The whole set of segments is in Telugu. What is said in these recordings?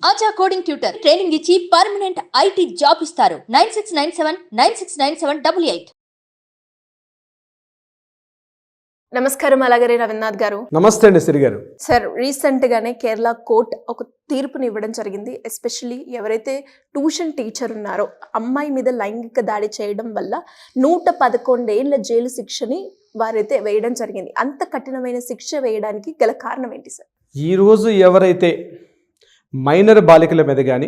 ఆచా కోడింగ్ ట్యూటర్ ట్రైనింగ్ ఇచ్చి పర్మనెంట్ ఐటీ జాబ్ ఇస్తారు. 9697969788. నమస్కారం అలాగరే రవీంద్రనాథ్ గారు. నమస్తే అండి సిరి గారు. సార్, రీసెంట్ గానే కేరళ కోర్ట్ ఒక తీర్పుని ఇవ్వడం జరిగింది. ఎస్పెషల్లీ ఎవరైతే ట్యూషన్ టీచర్ ఉన్నారో అమ్మాయి మీద లైంగిక దాడి చేయడం వల్ల 111 ఏళ్ల జైలు శిక్షని వారైతే వేయడం జరిగింది. అంత కఠినమైన శిక్ష వేయడానికి గల కారణం ఏంటి సార్? ఈరోజు ఎవరైతే మైనర్ బాలికల మీద కానీ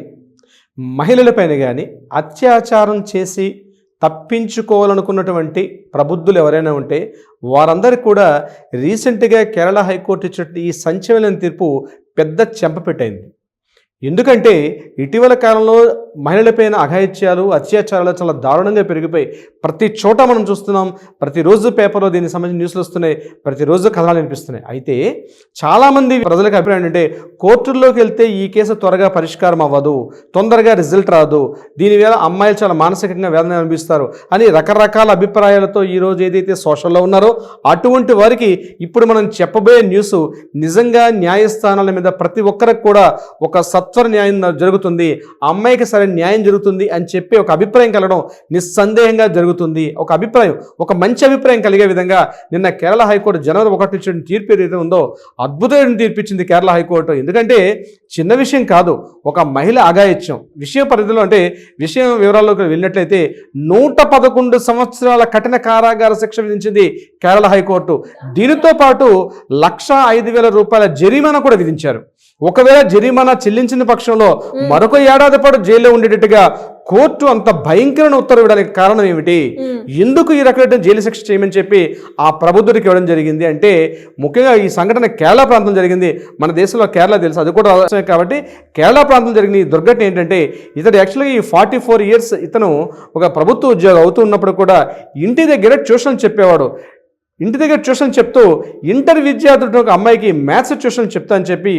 మహిళలపైన కానీ అత్యాచారం చేసి తప్పించుకోవాలనుకున్నటువంటి ప్రబుద్ధులు ఎవరైనా ఉంటే వారందరికీ కూడా రీసెంట్గా కేరళ హైకోర్టు ఇచ్చిన ఈ సంచలన తీర్పు పెద్ద చెంపపెట్టైంది. ఎందుకంటే ఇటీవల కాలంలో మహిళలపైన అఘాయిత్యాలు అత్యాచారాలు చాలా దారుణంగా పెరిగిపోయి ప్రతి చోట మనం చూస్తున్నాం. ప్రతిరోజు పేపర్లో దీనికి సంబంధించిన న్యూస్లు వస్తున్నాయి, ప్రతిరోజు కథనాలు వినిపిస్తున్నాయి. అయితే చాలామంది ప్రజలకు అభిప్రాయం ఏంటంటే కోర్టుల్లోకి వెళ్తే ఈ కేసు త్వరగా పరిష్కారం అవ్వదు, తొందరగా రిజల్ట్ రాదు, దీనివల్ల అమ్మాయిలు చాలా మానసికంగా వేదన అనిపిస్తారు అని రకరకాల అభిప్రాయాలతో ఈరోజు ఏదైతే సోషల్లో ఉన్నారో అటువంటి వారికి ఇప్పుడు మనం చెప్పబోయే న్యూస్ నిజంగా న్యాయస్థానాల మీద ప్రతి ఒక్కరికి కూడా ఒక సత్వర న్యాయం జరుగుతుంది, ఆ అమ్మాయికి సరైన న్యాయం జరుగుతుంది అని చెప్పి ఒక అభిప్రాయం కలగడం నిస్సందేహంగా జరుగుతుంది. ఒక అభిప్రాయం, ఒక మంచి అభిప్రాయం కలిగే విధంగా నిన్న కేరళ హైకోర్టు జనవరి 1 ఇచ్చిన తీర్పు ఏదైతే ఉందో అద్భుతమైన తీర్పు ఇచ్చింది కేరళ హైకోర్టు. ఎందుకంటే చిన్న విషయం కాదు, ఒక మహిళ అఘాయిత్యం విషయం పరిధిలో అంటే విషయం వివరాల్లోకి వెళ్ళినట్లయితే 111 సంవత్సరాల కఠిన కారాగార శిక్ష విధించింది కేరళ హైకోర్టు. దీనితో పాటు 1,05,000 రూపాయల జరిమానా కూడా విధించారు. ఒకవేళ జరిమానా చెల్లించిన పక్షంలో మరొక ఏడాది పాటు జైల్లో ఉండేటట్టుగా కోర్టు అంత భయంకరమైన ఉత్తర్వు ఇవ్వడానికి కారణం ఏమిటి, ఎందుకు ఈ రకమైన జైలు శిక్ష చేయమని చెప్పి ఆ ప్రబుద్ధుడికి ఇవ్వడం జరిగింది అంటే ముఖ్యంగా ఈ సంఘటన కేరళ ప్రాంతం జరిగింది. మన దేశంలో కేరళ తెలుసు, అది కూడా అవసరమే. కాబట్టి కేరళ ప్రాంతం జరిగిన ఈ దుర్ఘటన ఏంటంటే ఇతడు యాక్చువల్గా ఈ 44 ఇయర్స్ ఇతను ఒక ప్రభుత్వ ఉద్యోగం అవుతూ ఉన్నప్పుడు కూడా ఇంటి దగ్గర ట్యూషన్ చెప్పేవాడు. ఇంటి దగ్గర ట్యూషన్ చెప్తూ ఇంటర్ విద్యార్థుడు ఒక అమ్మాయికి మ్యాథ్స్ ట్యూషన్ చెప్తా అని చెప్పి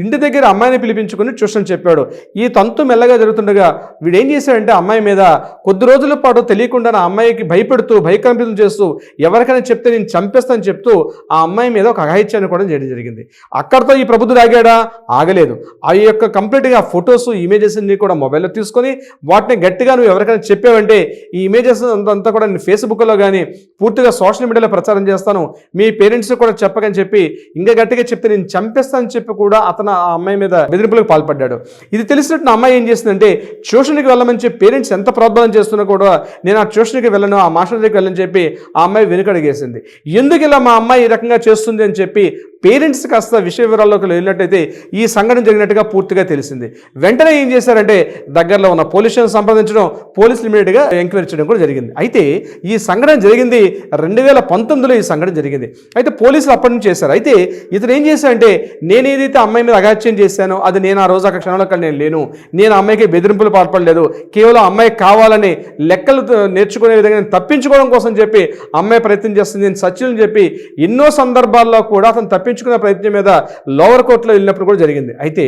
ఇంటి దగ్గర అమ్మాయిని పిలిపించుకుని ట్యూషన్ చెప్పాడు. ఈ తంతు మెల్లగా జరుగుతుండగా వీడు ఏం చేశాడంటే అమ్మాయి మీద కొద్ది రోజుల పాటు తెలియకుండా ఆ అమ్మాయికి భయపెడుతూ భయకంపితం చేస్తూ ఎవరికైనా చెప్తే నేను చంపేస్తానని చెప్తూ ఆ అమ్మాయి మీద ఒక అఘాయిత్యాన్ని కూడా చేయడం జరిగింది. అక్కడితో ఈ ప్రబుద్ధుడు ఆగాడా? ఆగలేదు. ఆ యొక్క కంప్లీట్గా ఫొటోస్ ఇమేజెస్ అన్ని కూడా మొబైల్లో తీసుకొని వాటిని గట్టిగా నువ్వు ఎవరికైనా చెప్పావంటే ఈ ఇమేజెస్ అంతా కూడా నేను ఫేస్బుక్లో కానీ పూర్తిగా సోషల్ మీడియాలో ప్రచారం చేస్తాను, మీ పేరెంట్స్ కూడా చెప్పకని చెప్పి ఇంకా గట్టిగా చెప్తే నేను చంపేస్తానని చెప్పి కూడా అతను ఆ అమ్మాయి మీద బెదిరింపులకు పాల్పడ్డాడు. ఇది తెలిసినట్టు నా అమ్మాయి ఏం చేసిందంటే ట్యూషన్కి వెళ్ళమని చెప్పి పేరెంట్స్ ఎంత ప్రోద్బలం చేస్తున్నా కూడా నేను ఆ ట్యూషన్కి వెళ్ళను, ఆ మాస్టర్ దగ్గరికి వెళ్ళని చెప్పి ఆ అమ్మాయి వెనుకడిగేసింది. ఎందుకు ఇలా మా అమ్మాయి ఈ రకంగా చేస్తుంది అని చెప్పి పేరెంట్స్ కాస్త విషయ వివరాల్లోకి వెళ్ళినట్టయితే ఈ సంఘటన జరిగినట్టుగా పూర్తిగా తెలిసింది. వెంటనే ఏం చేశారంటే దగ్గరలో ఉన్న పోలీసులను సంప్రదించడం, పోలీసులు ఇమీడియట్గా ఎంక్వైరీ చేయడం కూడా జరిగింది. అయితే ఈ సంఘటన జరిగింది 2019లో ఈ సంఘటన జరిగింది. అయితే పోలీసులు అప్పటి నుంచి చేశారు. అయితే ఇతను ఏం చేశారంటే నేను ఏదైతే అమ్మాయి మీద అఘాయిత్యం చేశానో అది నేను ఆ రోజు అక్కడ క్షణంలో నేను లేను, నేను అమ్మాయికి బెదిరింపులు పాల్పడలేదు, కేవలం అమ్మాయి కావాలని లెక్కలు నేర్చుకునే విధంగా నేను తప్పించుకోవడం కోసం చెప్పి అమ్మాయి ప్రయత్నం చేస్తుంది నేను సచివుని చెప్పి ఎన్నో సందర్భాల్లో కూడా అతను తప్పించుకునే ప్రయత్నం మీద లోవర్ కోర్టులో వెళ్ళినప్పుడు కూడా జరిగింది. అయితే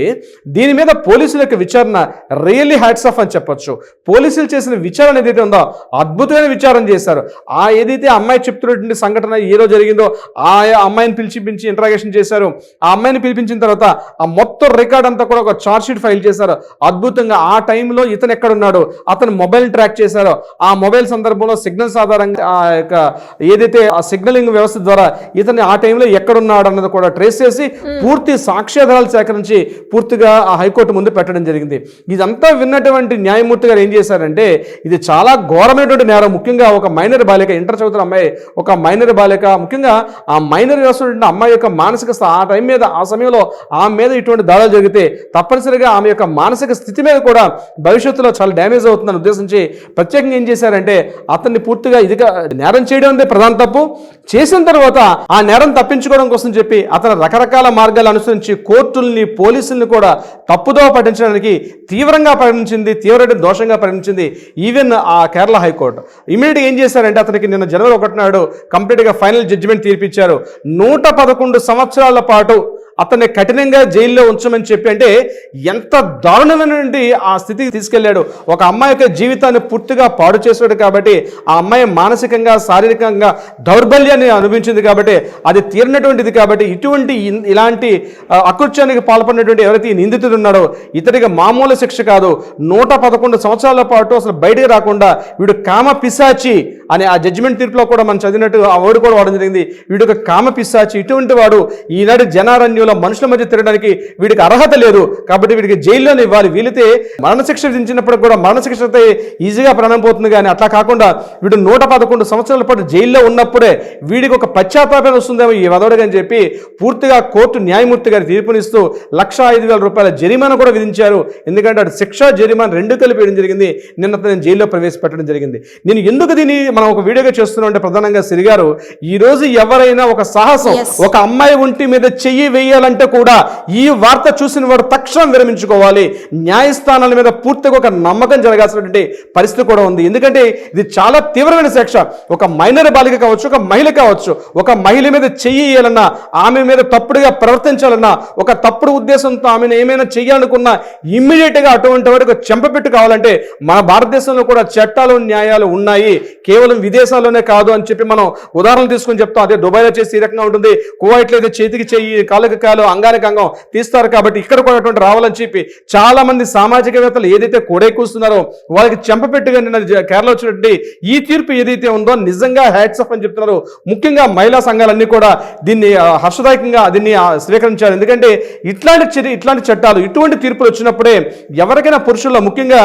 దీని మీద పోలీసుల యొక్క విచారణ రియల్లీ హ్యాట్స్ ఆఫ్ అని చెప్పొచ్చు. పోలీసులు చేసిన విచారణ ఏదైతే ఉందో అద్భుతమైన విచారణ చేశారు. ఆ ఏదైతే అమ్మాయి చెప్తున్నటువంటి సంఘటన ఏ రోజు జరిగిందో ఆ అమ్మాయిని పిలిచి ఇంట్రాగేషన్ చేశారు. ఆ అమ్మాయిని పిలిపించిన తర్వాత ఆ మొత్తం రికార్డ్ అంతా కూడా ఒక చార్జ్ షీట్ ఫైల్ చేశారు. అద్భుతంగా ఆ టైంలో ఇతను ఎక్కడున్నాడు, అతను మొబైల్ ట్రాక్ చేశారో ఆ మొబైల్ సందర్భంలో సిగ్నల్స్ ఆధారంగా ఆ యొక్క ఏదైతే ఆ సిగ్నలింగ్ వ్యవస్థ ద్వారా ఇతను ఆ టైంలో ఎక్కడున్నాడు అన్నది కూడా ట్రేస్ చేసి పూర్తి సాక్ష్యాధారాలు సేకరించి పూర్తిగా ఆ హైకోర్టు ముందు పెట్టడం జరిగింది. ఇదంతా విన్నటువంటి న్యాయమూర్తి గారు ఏం చేశారంటే ఇది చాలా ఘోరమైనటువంటి నేరం. ముఖ్యంగా ఒక మైనర్ బాలిక, ఇంటర్ చదువుతున్న అమ్మాయి, ఒక మైనర్ బాలిక, ముఖ్యంగా ఆ మైనర్ వస్తున్న అమ్మాయి యొక్క మానసిక ఆ టైం మీద ఆ సమయంలో ఆమె మీద ఇటువంటి దాడులు జరిగితే తప్పనిసరిగా ఆమె యొక్క మానసిక స్థితి మీద కూడా భవిష్యత్తులో చాలా డ్యామేజ్ అవుతుందని ఉద్దేశించి ప్రత్యేకంగా ఏం చేశారంటే అతన్ని పూర్తిగా ఇదిగా నేరం చేయడం అనేది ప్రధాన తప్పు. చేసిన తర్వాత ఆ నేరం తప్పించుకోవడం కోసం చెప్పి అతను రకరకాల మార్గాలు అనుసరించి కోర్టుల్ని పోలీసుల్ని కూడా తప్పుదోవ పట్టించడానికి తీవ్రంగా పరిగణించింది, తీవ్రమైన దోషంగా పరిగణించింది ఈవెన్ ఆ కేరళ హైకోర్టు. ఇమీడియట్గా ఏం చేశారంటే అతనికి నిన్న జనవరి 1 నాడు కంప్లీట్గా ఫైనల్ జడ్జిమెంట్ తీర్పిచ్చారు. 111 సంవత్సరాల పాటు అతన్ని కఠినంగా జైల్లో ఉంచమని చెప్పి, అంటే ఎంత దారుణమైనటువంటి ఆ స్థితికి తీసుకెళ్లాడు. ఒక అమ్మాయి యొక్క జీవితాన్ని పూర్తిగా పాడు చేశాడు కాబట్టి, ఆ అమ్మాయి మానసికంగా శారీరకంగా దౌర్బల్యాన్ని అనుభవించింది కాబట్టి, అది తీరినటువంటిది కాబట్టి, ఇలాంటి అకృత్యానికి పాల్పడినటువంటి ఎవరైతే ఈ నిందితుడు ఉన్నాడో ఇతడికి మామూలు శిక్ష కాదు, 111 సంవత్సరాల పాటు అసలు బయటికి రాకుండా వీడు కామ పిశాచి అని ఆ జడ్జిమెంట్ తీర్పులో కూడా మనం చదివినట్టు ఆ వర్డ్ కూడా వాడడం జరిగింది. వీడు ఒక కామ పిశాచి, ఇటువంటి వాడు ఈనాటి జనారణ్యంలో మనుషుల మధ్య తిరగడానికి వీడికి అర్హత లేదు కాబట్టి వీడికి జైల్లోనే ఇవ్వాలి. వీలైతే మరణశిక్ష విధించినప్పుడు కూడా మరణశిక్ష అయితే ఈజీగా ప్రాణం పోతుంది, కానీ అట్లా కాకుండా వీడు 111 సంవత్సరాల పాటు జైల్లో ఉన్నప్పుడే వీడికి ఒక పశ్చాత్తాపం వస్తుందేమో ఈ వదవడికి అని చెప్పి పూర్తిగా కోర్టు న్యాయమూర్తి గారి తీర్పునిస్తూ 1,05,000 రూపాయల జరిమానా కూడా విధించారు. ఎందుకంటే అటు శిక్ష జరిమానా రెండు కలిపి వేయడం జరిగింది. నిన్న నేను జైల్లో ప్రవేశపెట్టడం జరిగింది. నేను ఎందుకు దీన్ని మనం ఒక వీడియోగా చేస్తున్నాం అంటే ప్రధానంగా సిరి గారు, ఈ రోజు ఎవరైనా ఒక సాహసం ఒక అమ్మాయి ఒంటి మీద చెయ్యి వేయాలంటే కూడా ఈ వార్త చూసిన వాడు తక్షణం విరమించుకోవాలి. న్యాయస్థానాల మీద పూర్తిగా ఒక నమ్మకం జరగాల్సినటువంటి పరిస్థితి కూడా ఉంది. ఎందుకంటే ఇది చాలా తీవ్రమైన శిక్ష. ఒక మైనర్ బాలిక కావచ్చు, ఒక మహిళ కావచ్చు, ఒక మహిళ మీద చెయ్యి వేయాలన్నా, ఆమె మీద తప్పుడుగా ప్రవర్తించాలన్నా, ఒక తప్పుడు ఉద్దేశంతో ఆమెను ఏమైనా చెయ్యాలనుకున్నా ఇమ్మీడియట్గా అటువంటి వాడికి చెంపపెట్టు కావాలంటే మన భారతదేశంలో కూడా చట్టాలు న్యాయాలు ఉన్నాయి. కేవలం విదేశాల్లోనే కాదు అని చెప్పి మనం ఉదాహరణలు తీసుకొని చెప్తాం. అదే దుబాయ్లో చేసి ఈ రకంగా ఉంటుంది, కువైట్లో అయితే చేతికి చెయ్యి, కాళ్ళకి కాలు, అంగానికి అంగం తీస్తారు కాబట్టి ఇక్కడ కూడా అటువంటి రావాలని చెప్పి చాలా మంది సామాజికవేత్తలు ఏదైతే కూస్తున్నారో వాళ్ళకి చెంపపెట్టుగా నిన్న కేరళ వచ్చినటువంటి ఈ తీర్పు ఏదైతే ఉందో నిజంగా హ్యాట్స్ ఆఫ్ అని చెప్తున్నారు. ముఖ్యంగా మహిళా సంఘాలన్నీ కూడా దీన్ని హర్షదాయకంగా దీన్ని స్వీకరించారు. ఎందుకంటే ఇట్లాంటి చట్టాలు, ఇటువంటి తీర్పులు వచ్చినప్పుడే ఎవరికైనా పురుషుల్లో ముఖ్యంగా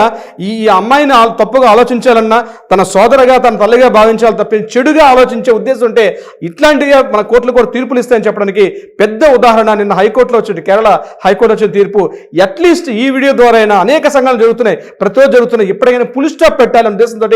ఈ అమ్మాయిని తప్పుగా ఆలోచించాలన్నా, తన సోదరగా తన తల్లిగా భావించాలి తప్ప చెడుగా ఆలోచించే ఉద్దేశం ఉంటే ఇట్లాంటిగా మన కోర్టులు కూడా తీర్పులు ఇస్తాయని చెప్పడానికి పెద్ద ఉదాహరణ నిన్న హైకోర్టులో వచ్చింది, కేరళ హైకోర్టు వచ్చిన తీర్పు. అట్లీస్ట్ ఈ వీడియో ద్వారా అయినా అనేక సంఘాలు జరుగుతున్నాయి, ప్రతిరోజు జరుగుతున్నాయి, ఇప్పటికైనా ఫుల్ స్టాప్ పెట్టాలనే ఉద్దేశంతో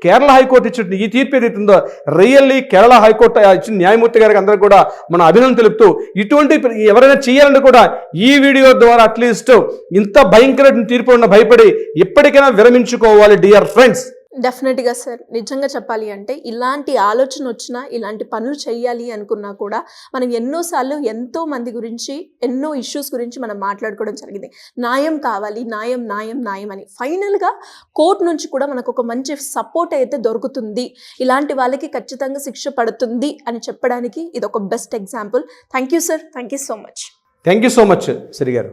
కేరళ హైకోర్టు ఇచ్చిన ఈ తీర్పు ఏదైతుందో రియల్లీ కేరళ హైకోర్టు ఇచ్చిన న్యాయమూర్తి గారికి అందరికీ కూడా మన అభినందన తెలుపుతూ, ఇటువంటి ఎవరైనా చేయాలంటే కూడా ఈ వీడియో ద్వారా అట్లీస్ట్ ఇంత భయంకర తీర్పు ఉన్న భయపడి ఇప్పటికైనా విరమించుకోవాలి డియర్ ఫ్రెండ్స్. డెఫినెట్గా సార్, నిజంగా చెప్పాలి అంటే ఇలాంటి ఆలోచన వచ్చినా, ఇలాంటి పనులు చేయాలి అనుకున్నా కూడా మనం ఎన్నోసార్లు ఎంతో మంది గురించి, ఎన్నో ఇష్యూస్ గురించి మనం మాట్లాడుకోవడం జరిగింది. న్యాయం కావాలి, న్యాయం న్యాయం న్యాయం అని. ఫైనల్గా కోర్టు నుంచి కూడా మనకు ఒక మంచి సపోర్ట్ అయితే దొరుకుతుంది, ఇలాంటి వాళ్ళకి ఖచ్చితంగా శిక్ష పడుతుంది అని చెప్పడానికి ఇది ఒక best example. Thank you sir, thank you so much. Thank you so much Siri గారు.